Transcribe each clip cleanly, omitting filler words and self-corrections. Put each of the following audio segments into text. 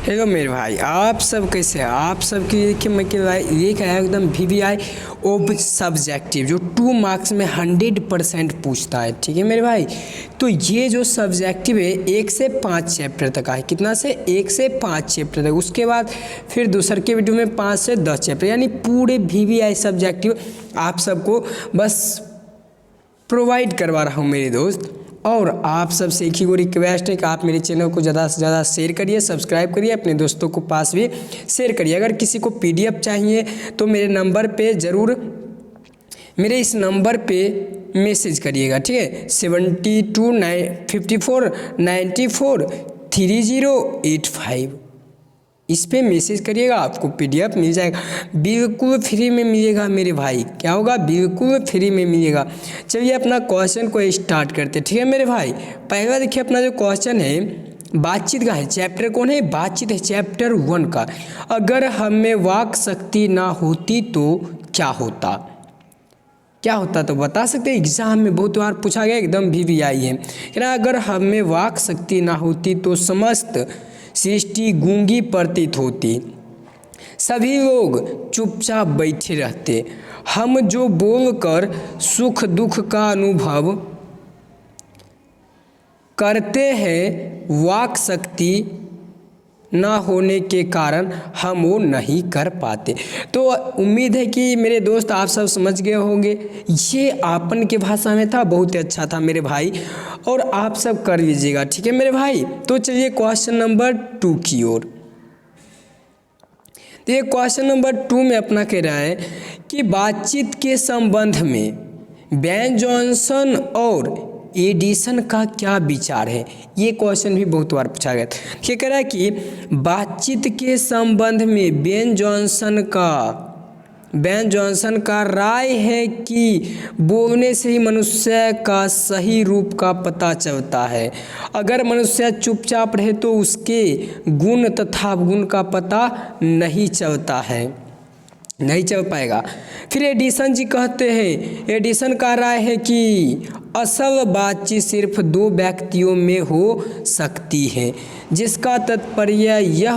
Hello मेरे भाई, आप सब कैसे हैं? आप सब की देखिए मैं लेके आया एकदम VVI ऑब सब्जेक्टिव जो 2 मार्क्स में 100% पूछता है। ठीक है मेरे भाई, तो ये जो सब्जेक्टिव है 1 से 5 चैप्टर तक है। कितना से? 1 से 5 चैप्टर तक। उसके बाद फिर दूसर के वीडियो में 5 से 10 चैप्टर, यानी पूरे VVI सब्जेक्टिव आप सबको बस प्रोवाइड करवा रहा हूँ मेरे दोस्त। और आप सबसे एक ही को रिक्वेस्ट है कि आप मेरे चैनल को ज़्यादा से ज़्यादा शेयर करिए, सब्सक्राइब करिए, अपने दोस्तों को पास भी शेयर करिए। अगर किसी को PDF चाहिए तो मेरे नंबर पे ज़रूर, मेरे इस नंबर पे मैसेज करिएगा। ठीक है, 7294943085 इस पे मैसेज करिएगा, आपको PDF मिल जाएगा। बिल्कुल फ्री में मिलेगा मेरे भाई। क्या होगा? बिल्कुल फ्री में मिलेगा। चलिए अपना क्वेश्चन को स्टार्ट करते हैं। ठीक है मेरे भाई, पहला देखिए अपना जो क्वेश्चन है बातचीत का है। चैप्टर कौन है? बातचीत है, चैप्टर 1 का। अगर हम में वाक शक्ति ना होती तो क्या होता? क्या होता तो बता सकते हैं। एग्जाम में बहुत बार पूछा गया, एकदम VVI है ना। अगर हम में वाक शक्ति ना होती तो समस्त सृष्टि गूंगी प्रतीत होती, सभी लोग चुपचाप बैठे रहते। हम जो बोलकर सुख दुख का अनुभव करते हैं, वाक शक्ति ना होने के कारण हम वो नहीं कर पाते। तो उम्मीद है कि मेरे दोस्त आप सब समझ गए होंगे। ये आपन के भाषा में था, बहुत ही अच्छा था मेरे भाई, और आप सब कर लीजिएगा। ठीक है मेरे भाई, तो चलिए क्वेश्चन नंबर 2 की ओर। तो ये क्वेश्चन नंबर 2 में अपना कह रहा है कि बातचीत के संबंध में बेन जॉनसन और एडिसन का क्या विचार है। ये क्वेश्चन भी बहुत बार पूछा गया था। क्या कह रहा है कि बातचीत के संबंध में बेन जॉनसन का राय है कि बोलने से ही मनुष्य का सही रूप का पता चलता है। अगर मनुष्य चुपचाप रहे तो उसके गुण तथा गुण का पता नहीं चलता है, नहीं चल पाएगा। फिर एडिसन जी कहते हैं, एडिसन का राय है कि असल बातचीत सिर्फ 2 व्यक्तियों में हो सकती है, जिसका तात्पर्य यह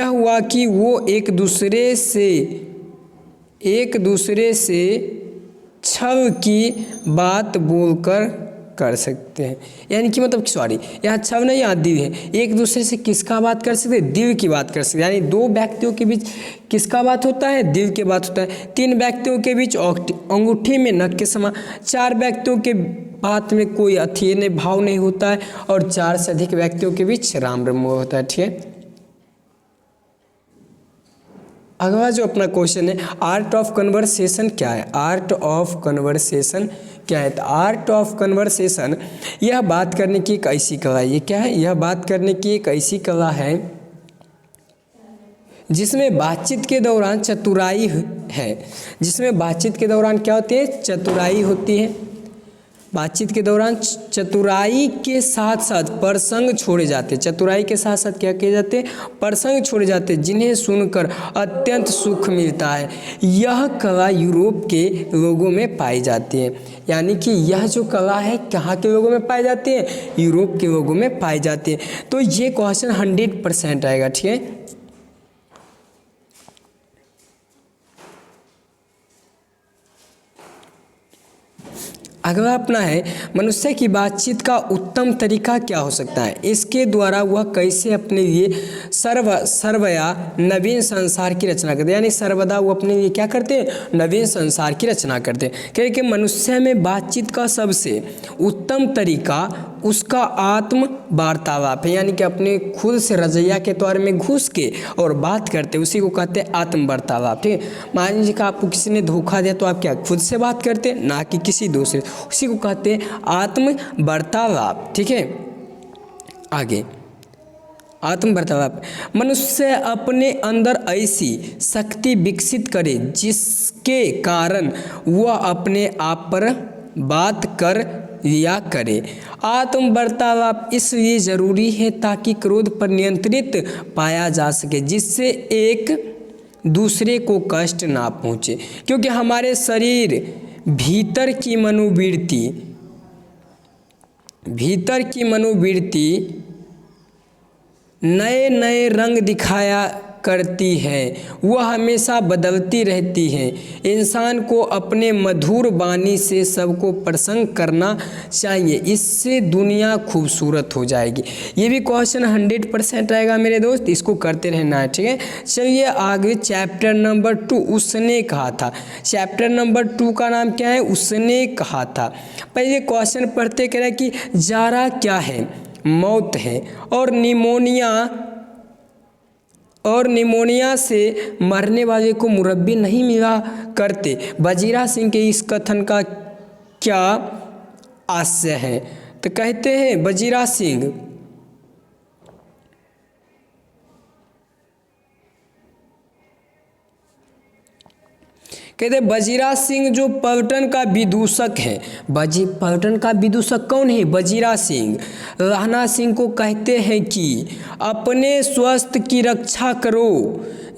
हुआ कि वो एक दूसरे से छल की बात बोलकर कर सकते हैं। यानी कि मतलब सॉरी, यहाँ छव नहीं, यहाँ दिल है। एक दूसरे से किसका बात कर सकते हैं? दिल की बात कर सकते हैं। यानी 2 व्यक्तियों के बीच किसका बात होता है? दिल की बात होता है। 3 व्यक्तियों के बीच अंगूठी में नख के समान। 4 व्यक्तियों के बात में कोई अथीन भाव नहीं होता है, और 4 से अधिक व्यक्तियों के बीच राम रम होता है। ठीक है, अगला जो अपना क्वेश्चन है, आर्ट ऑफ कन्वर्सेशन क्या है? आर्ट ऑफ कन्वर्सेशन क्या है? तो आर्ट ऑफ कन्वर्सेशन यह बात करने की एक ऐसी कला है। ये क्या है? यह बात करने की एक ऐसी कला है जिसमें बातचीत के दौरान चतुराई है। जिसमें बातचीत के दौरान क्या होती है? चतुराई होती है। बातचीत के दौरान चतुराई के साथ साथ प्रसंग छोड़े जाते। चतुराई के साथ साथ क्या किए जाते? प्रसंग छोड़े जाते, जिन्हें सुनकर अत्यंत सुख मिलता है। यह कला यूरोप के लोगों में पाई जाती है। यानी कि यह जो कला है कहाँ के लोगों में पाई जाती है? यूरोप के लोगों में पाई जाती है। तो ये क्वेश्चन 100% आएगा। ठीक है, अगला अपना है, मनुष्य की बातचीत का उत्तम तरीका क्या हो सकता है? इसके द्वारा वह कैसे अपने लिए सर्वया नवीन संसार की रचना करते हैं। यानी सर्वदा वो अपने लिए क्या करते हैं? नवीन संसार की रचना करते हैं। क्योंकि मनुष्य में बातचीत का सबसे उत्तम तरीका उसका आत्म वार्तालाप है। यानी कि अपने खुद से रजैया के तौर में घुस के और बात करते, उसी को कहते हैं आत्म वार्तालाप। ठीक है, मान लीजिए कि आपको किसी ने धोखा दिया तो आप क्या खुद से बात करते हैं, ना कि किसी दूसरे, उसी को कहते हैं आत्म वार्तालाप। ठीक है, आगे आत्म वार्तालाप, मनुष्य अपने अंदर ऐसी शक्ति विकसित करे जिसके कारण वह अपने आप पर बात कर लिया करे। आत्म वार्तालाप इसलिए जरूरी है ताकि क्रोध पर नियंत्रित पाया जा सके, जिससे एक दूसरे को कष्ट ना पहुँचे। क्योंकि हमारे शरीर भीतर की मनोवृत्ति भीतर की मनोवृत्ति नए नए रंग दिखाया करती है, वह हमेशा बदलती रहती है। इंसान को अपने मधुर वाणी से सबको प्रसन्न करना चाहिए, इससे दुनिया खूबसूरत हो जाएगी। ये भी क्वेश्चन 100% आएगा मेरे दोस्त, इसको करते रहना है, ठीक है। चलिए आगे चैप्टर नंबर 2, उसने कहा था। चैप्टर नंबर 2 का नाम क्या है? उसने कहा था। पहले क्वेश्चन पढ़ते कह रहे कि जारा क्या है? मौत है। और निमोनिया से मरने वाले को मुरब्बी नहीं मिला करते। वजीरा सिंह के इस कथन का क्या आशय है? तो कहते हैं वजीरा सिंह कहते वजीरा सिंह जो पलटन का विदूषक है। पलटन का विदूषक कौन है? वजीरा सिंह। राणा सिंह को कहते हैं कि अपने स्वास्थ्य की रक्षा करो,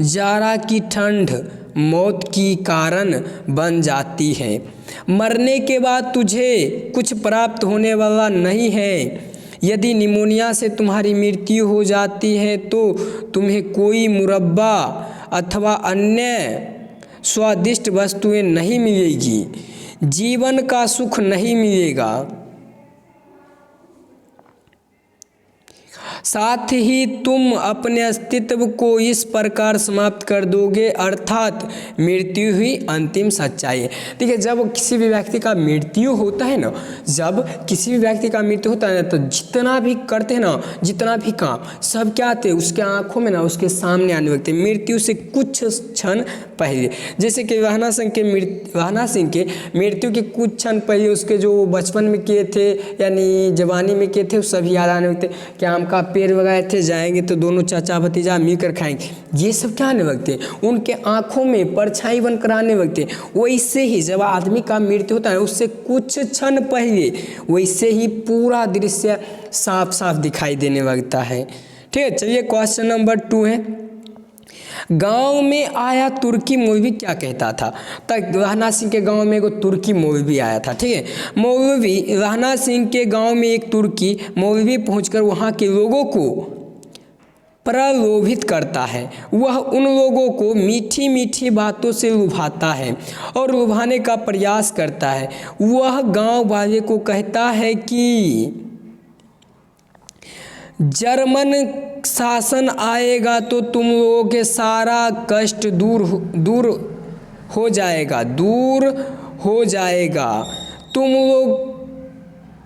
जाड़ा की ठंड मौत की कारण बन जाती है। मरने के बाद तुझे कुछ प्राप्त होने वाला नहीं है। यदि निमोनिया से तुम्हारी मृत्यु हो जाती है तो तुम्हें कोई मुरब्बा अथवा अन्य स्वादिष्ट वस्तुएं नहीं मिलेगी, जीवन का सुख नहीं मिलेगा, साथ ही तुम अपने अस्तित्व को इस प्रकार समाप्त कर दोगे, अर्थात मृत्यु ही अंतिम सच्चाई है। देखिए जब किसी भी व्यक्ति का मृत्यु होता है ना, तो जितना भी करते हैं ना, जितना भी काम सब क्या आते हैं उसके आंखों में ना, उसके सामने आने लगते हैं मृत्यु से कुछ क्षण पहले। जैसे कि राणा सिंह के मृत्यु के कुछ क्षण पहले उसके जो बचपन में किए थे यानी जवानी में किए थे वो सभी याद आने लगते। क्या आम का पेड़ लगाए थे, जाएंगे तो दोनों चाचा भतीजा मिलकर खाएंगे, ये सब क्या आने लगते हैं उनके आंखों में परछाई बनकर आने लगते हैं। वैसे ही जब आदमी का मृत्यु होता है उससे कुछ क्षण पहले वैसे ही पूरा दृश्य साफ साफ दिखाई देने लगता है। ठीक है, चलिए क्वेश्चन नंबर 2 है। गांव में आया तुर्की मौलवी क्या कहता था? तक राणा सिंह के गांव में एक तुर्की मौलवी आया था। ठीक है, मौलवी राणा सिंह के गांव में एक तुर्की मौलवी पहुंचकर वहां के लोगों को प्रलोभित करता है। वह उन लोगों को मीठी मीठी बातों से लुभाता है और लुभाने का प्रयास करता है। वह गांव वाले को कहता है कि जर्मन शासन आएगा तो तुम लोगों के सारा कष्ट दूर हो जाएगा, तुम लोग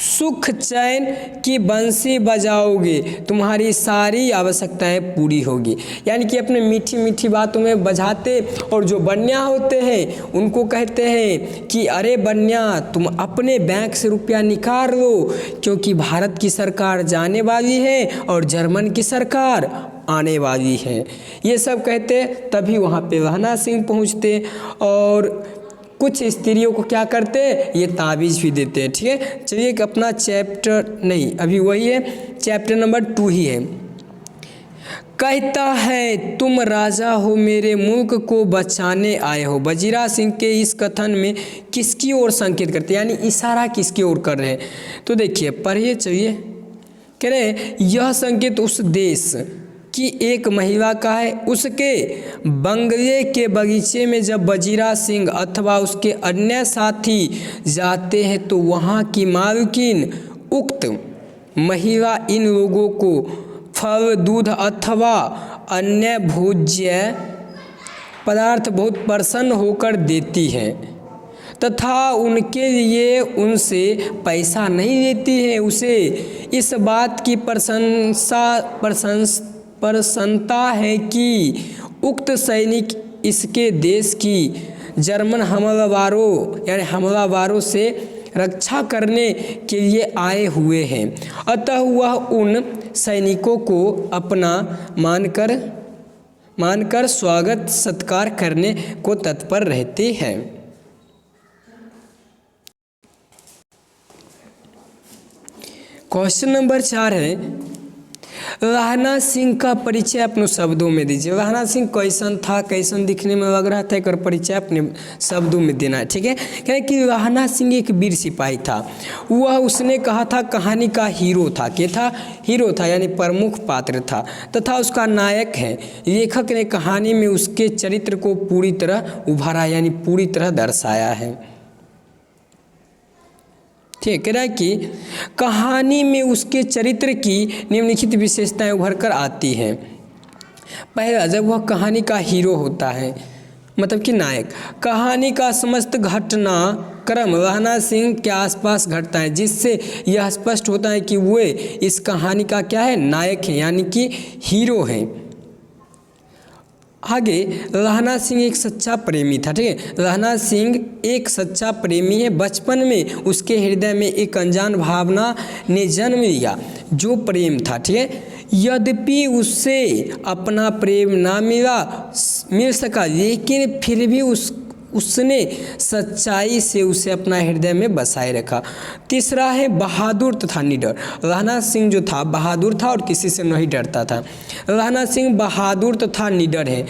सुख चैन की बंसी बजाओगे, तुम्हारी सारी आवश्यकताएं पूरी होगी। यानी कि अपने मीठी मीठी बातों में बजाते और जो बन्या होते हैं उनको कहते हैं कि अरे बन्या तुम अपने बैंक से रुपया निकाल लो क्योंकि भारत की सरकार जाने वाली है और जर्मन की सरकार आने वाली है। ये सब कहते तभी वहाँ पे राणा सिंह पहुँचते और कुछ स्त्रियों को क्या करते ये ताबीज़ भी देते हैं। ठीक है, चलिए अपना चैप्टर नहीं अभी वही है, चैप्टर नंबर 2 ही है। कहता है तुम राजा हो, मेरे मुल्क को बचाने आए हो। वजीरा सिंह के इस कथन में किसकी ओर संकेत करते हैं, यानी इशारा किसकी ओर कर रहे हैं? तो देखिए पढ़िए, चलिए कह रहे यह संकेत उस देश की एक महिला का है। उसके बंगले के बगीचे में जब वजीरा सिंह अथवा उसके अन्य साथी जाते हैं तो वहाँ की मालकिन उक्त महिला इन लोगों को फल, दूध अथवा अन्य भोज्य पदार्थ बहुत प्रसन्न होकर देती है तथा उनके लिए उनसे पैसा नहीं लेती है। उसे इस बात की प्रसन्नता है कि उक्त सैनिक इसके देश की जर्मन हमलावारों से रक्षा करने के लिए आए हुए हैं। अतः वह उन सैनिकों को अपना मानकर स्वागत सत्कार करने को तत्पर रहते हैं। क्वेश्चन नंबर 4 है राहना सिंह का परिचय अपने शब्दों में दीजिए। राहना सिंह कैसन था, कैसन दिखने में लग रहा था, एक परिचय अपने शब्दों में देना है, ठीक है। क्या है कि राहना सिंह एक वीर सिपाही था। वह उसने कहा था कहानी का हीरो था। क्या था? हीरो था, यानी प्रमुख पात्र था तथा उसका नायक है। लेखक ने कहानी में उसके चरित्र को पूरी तरह उभारा, यानी पूरी तरह दर्शाया है। ठीक है कि कहानी में उसके चरित्र की निम्नलिखित विशेषताएं उभर कर आती हैं। पहला, जब वह कहानी का हीरो होता है, मतलब कि नायक, कहानी का समस्त घटनाक्रम राहना सिंह के आसपास घटता है, जिससे यह स्पष्ट होता है कि वे इस कहानी का क्या है? नायक है, यानी कि हीरो है। आगे, राहना सिंह एक सच्चा प्रेमी था। ठीक है, राहना सिंह एक सच्चा प्रेमी है। बचपन में उसके हृदय में एक अनजान भावना ने जन्म लिया, जो प्रेम था। ठीक है, यद्यपि उससे अपना प्रेम ना मिल सका, लेकिन फिर भी उसने सच्चाई से उसे अपना हृदय में बसाए रखा। तीसरा है बहादुर तथा निडर। राहना सिंह जो था बहादुर था और किसी से नहीं डरता था। राहना सिंह बहादुर तथा निडर है,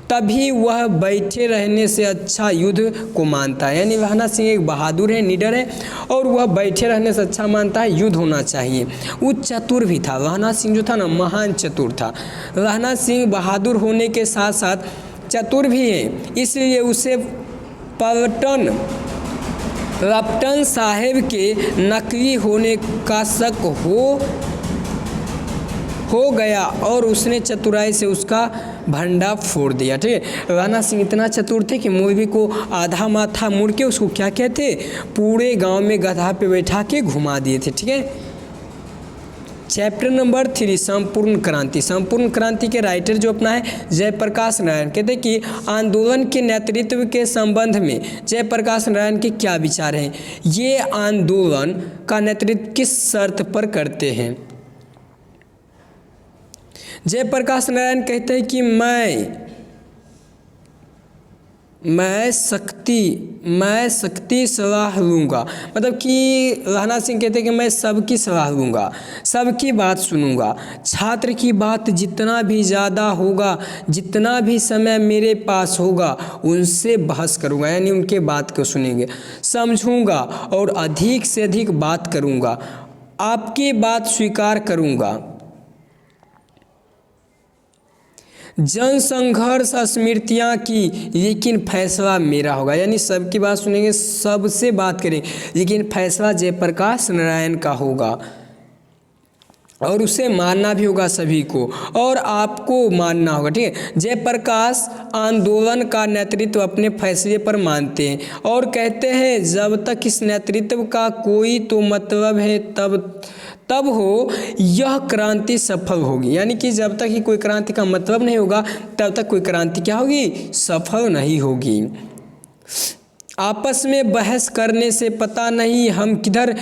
तभी वह बैठे रहने से अच्छा युद्ध को मानता है। यानी राहना सिंह एक बहादुर है, निडर है और वह बैठे रहने से अच्छा मानता है युद्ध होना चाहिए। वो चतुर भी था। राहना सिंह जो था ना, महान चतुर था। राहना सिंह बहादुर होने के साथ साथ चतुर भी है, इसलिए उसे रपटन साहेब के नकली होने का शक हो गया और उसने चतुराई से उसका भंडा फोड़ दिया। ठीक है, राहना सिंह इतना चतुर थे कि मौलवी को आधा माथा मुड़ के उसको क्या कहते, पूरे गांव में गधा पे बैठा के घुमा दिए थे। ठीक है, चैप्टर नंबर 3, संपूर्ण क्रांति। संपूर्ण क्रांति के राइटर जो अपना है जयप्रकाश नारायण। कहते हैं कि आंदोलन के नेतृत्व के संबंध में जयप्रकाश नारायण के क्या विचार हैं। ये आंदोलन का नेतृत्व किस शर्त पर करते हैं। जयप्रकाश नारायण कहते हैं कि मैं सख्ती सलाह लूँगा। मतलब कि राहना सिंह कहते हैं कि मैं सबकी सलाह लूँगा, सबकी बात सुनूँगा। छात्र की बात जितना भी ज़्यादा होगा, जितना भी समय मेरे पास होगा, उनसे बहस करूँगा, यानी उनके बात को सुनेंगे, समझूँगा और अधिक से अधिक बात करूँगा, आपकी बात स्वीकार करूँगा। जनसंघर्ष स्मृतियाँ की, लेकिन फैसला मेरा होगा। यानी सबकी बात सुनेंगे, सबसे बात करेंगे, लेकिन फैसला जयप्रकाश नारायण का होगा और उसे मानना भी होगा सभी को, और आपको मानना होगा। ठीक है, जयप्रकाश आंदोलन का नेतृत्व अपने फैसले पर मानते हैं और कहते हैं जब तक इस नेतृत्व का कोई तो मतलब है तब हो यह क्रांति सफल होगी। यानी कि जब तक ही कोई क्रांति का मतलब नहीं होगा, तब तक कोई क्रांति क्या होगी, सफल नहीं होगी। आपस में बहस करने से पता नहीं हम किधर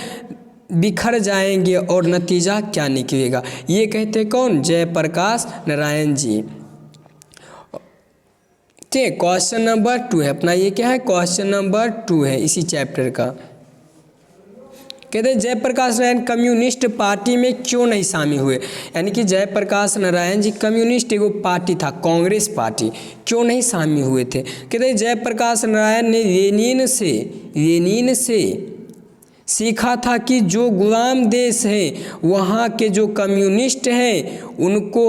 बिखर जाएंगे और नतीजा क्या निकलेगा। ये कहते कौन, जयप्रकाश नारायण जी। ठीक, क्वेश्चन नंबर 2 है अपना। ये क्या है, क्वेश्चन नंबर 2 है इसी चैप्टर का। कहते हैं जयप्रकाश नारायण कम्युनिस्ट पार्टी में क्यों नहीं शामिल हुए। यानी कि जयप्रकाश नारायण जी कम्युनिस्ट एगो पार्टी था, कांग्रेस पार्टी, क्यों नहीं शामिल हुए थे। कहते हैं जयप्रकाश नारायण ने लेनिन से सीखा था कि जो गुलाम देश हैं वहाँ के जो कम्युनिस्ट हैं उनको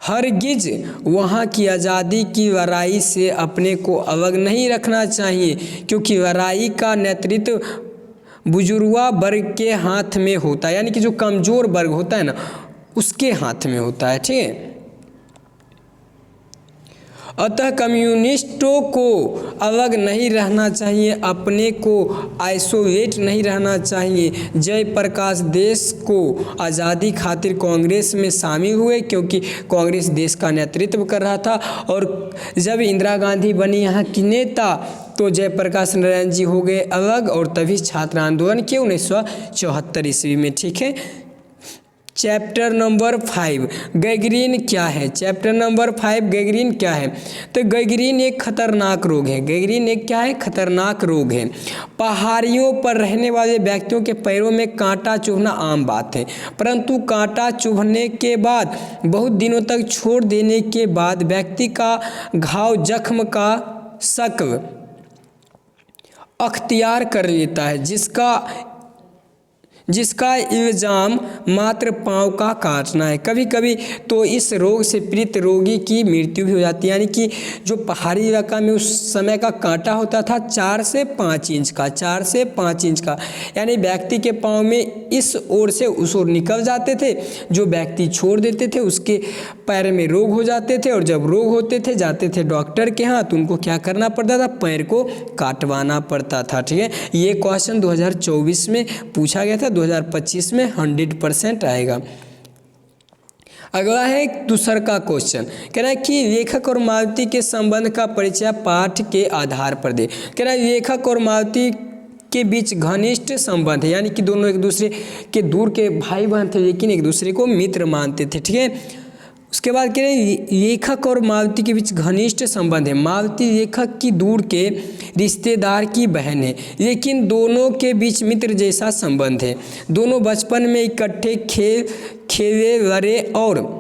हरगिज वहाँ की आज़ादी की लड़ाई से अपने को अलग नहीं रखना चाहिए, क्योंकि लड़ाई का नेतृत्व बुजुर्गा वर्ग के हाथ में होता है। यानी कि जो कमज़ोर वर्ग होता है ना, उसके हाथ में होता है। ठीक है, अतः कम्युनिस्टों को अलग नहीं रहना चाहिए, अपने को आइसोलेट नहीं रहना चाहिए। जयप्रकाश देश को आज़ादी खातिर कांग्रेस में शामिल हुए, क्योंकि कांग्रेस देश का नेतृत्व कर रहा था। और जब इंदिरा गांधी बनी यहाँ की नेता, तो जयप्रकाश नारायण जी हो गए अलग, और तभी छात्र आंदोलन के 1974 ईस्वी में। ठीक है, चैप्टर नंबर 5 गैंग्रीन क्या है। चैप्टर नंबर 5 गैंग्रीन क्या है। तो गैंग्रीन एक खतरनाक रोग है। गैंग्रीन एक क्या है, खतरनाक रोग है। पहाड़ियों पर रहने वाले व्यक्तियों के पैरों में कांटा चुभना आम बात है, परंतु कांटा चुभने के बाद बहुत दिनों तक छोड़ देने के बाद व्यक्ति का घाव जख्म का शक्ल अख्तियार कर लेता है, जिसका इल्ज़ाम मात्र पाँव का काटना है। कभी कभी तो इस रोग से पीड़ित रोगी की मृत्यु भी हो जाती है। यानी कि जो पहाड़ी इलाका में उस समय का कांटा होता था 4 से 5 इंच का, 4 से 5 इंच का, यानी व्यक्ति के पाँव में इस ओर से उस ओर निकल जाते थे। जो व्यक्ति छोड़ देते थे उसके पैर में रोग हो जाते थे, और जब रोग होते थे जाते थे डॉक्टर के यहाँ, तो उनको क्या करना पड़ता था, पैर को काटवाना पड़ता था। ठीक है, ये क्वेश्चन 2024 में पूछा गया था, 2025 में 100% आएगा। अगला है दूसरा का क्वेश्चन, कह रहा है कि लेखक और मालती के संबंध का परिचय पाठ के आधार पर दे। कह रहा है लेखक और मालती के बीच घनिष्ठ संबंध है, यानी कि दोनों एक दूसरे के दूर के भाई बहन थे लेकिन एक दूसरे को मित्र मानते थे। ठीक है, उसके बाद कह रहे हैं लेखक और मालती के बीच घनिष्ठ संबंध है। मालती लेखक की दूर के रिश्तेदार की बहन है, लेकिन दोनों के बीच मित्र जैसा संबंध है। दोनों बचपन में इकट्ठे खेले लड़े और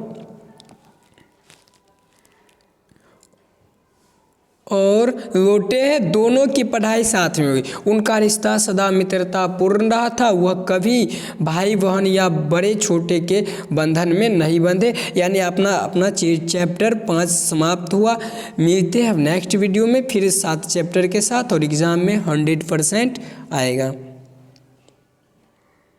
लौटे हैं। दोनों की पढ़ाई साथ में हुई। उनका रिश्ता सदा मित्रतापूर्ण रहा था। वह कभी भाई बहन या बड़े छोटे के बंधन में नहीं बंधे। यानी अपना चैप्टर 5 समाप्त हुआ। मिलते हैं नेक्स्ट वीडियो में फिर 7 चैप्टर के साथ, और एग्ज़ाम में 100% आएगा।